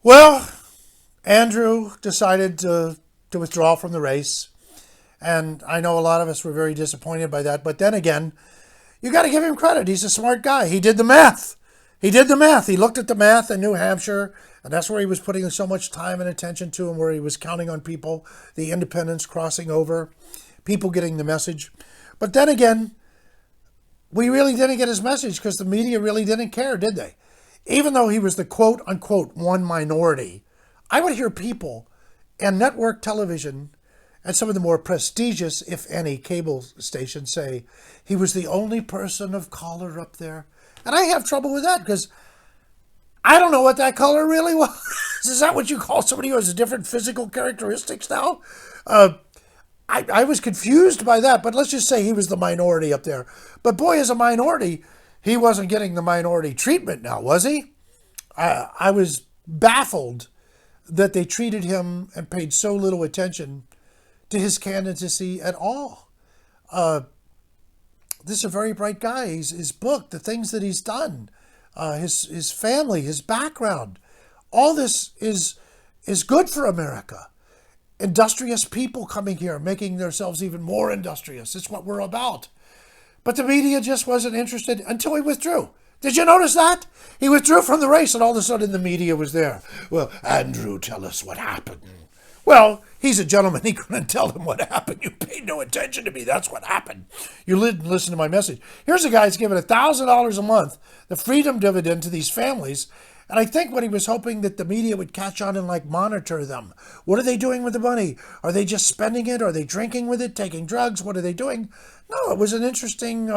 Well, Andrew decided to withdraw from the race. And I know a lot of us were very disappointed by that. But then again, you got to give him credit. He's a smart guy. He did the math. He did the math. He looked at the math in New Hampshire, and that's where he was putting so much time and attention to, and where he was counting on people, the independents crossing over, people getting the message. But then again, we really didn't get his message because the media really didn't care, did they? Even though he was the quote unquote one minority, I would hear people and network television and some of the more prestigious, if any, cable stations say he was the only person of color up there. And I have trouble with that because I don't know what that color really was. Is that what you call somebody who has different physical characteristics now? I was confused by that, but let's just say he was the minority up there. But boy, as a minority, he wasn't getting the minority treatment now, was he? I was baffled that they treated him and paid so little attention to his candidacy at all. This is a very bright guy. His book, the things that he's done, his family, his background, all this is good for America. Industrious people coming here, making themselves even more industrious. It's what we're about. But the media just wasn't interested until he withdrew. Did you notice that? He withdrew from the race and all of a sudden the media was there. Well, Andrew, tell us what happened. Well, he's a gentleman. He couldn't tell them what happened. You paid no attention to me. That's what happened. You didn't listen to my message. Here's a guy who's giving $1,000 a month, the freedom dividend to these families. And I think what he was hoping that the media would catch on and monitor them. What are they doing with the money? Are they just spending it? Are they drinking with it, taking drugs? What are they doing? No, it was an interesting,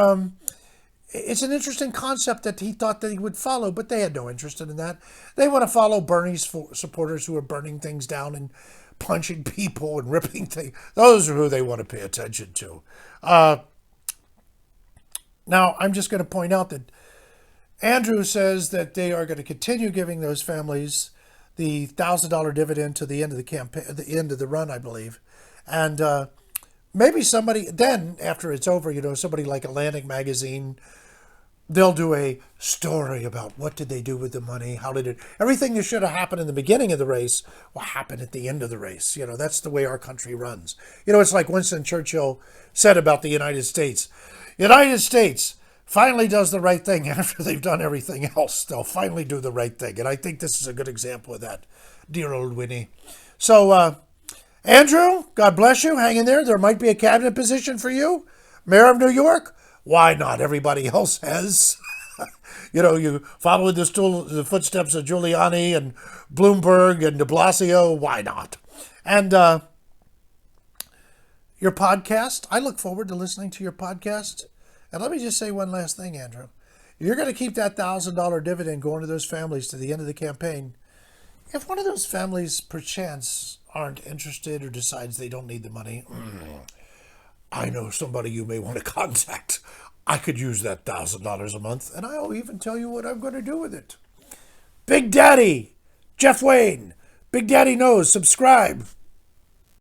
it's an interesting concept that he thought that he would follow, but they had no interest in that. They want to follow Bernie's supporters who are burning things down and punching people and ripping things. Those are who they want to pay attention to. Now, I'm just going to point out that Andrew says that they are going to continue giving those families the $1,000 dividend to the end of the campaign, the end of the run, I believe. And maybe somebody, then after it's over, somebody like Atlantic Magazine, they'll do a story about what did they do with the money, how did it, everything that should have happened in the beginning of the race will happen at the end of the race. That's the way our country runs. It's like Winston Churchill said about the United States. United States finally does the right thing after they've done everything else. They'll finally do the right thing. And I think this is a good example of that, dear old Winnie. So, Andrew, God bless you. Hang in there. There might be a cabinet position for you. Mayor of New York? Why not? Everybody else has. You follow in the footsteps of Giuliani and Bloomberg and de Blasio. Why not? And your podcast, I look forward to listening to your podcast. And let me just say one last thing, Andrew. You're going to keep that $1,000 dividend going to those families to the end of the campaign. If one of those families, perchance, aren't interested or decides they don't need the money, I know somebody you may want to contact. I could use that $1,000 a month, and I'll even tell you what I'm going to do with it. Big Daddy, Jeff Wayne, Big Daddy Knows, subscribe.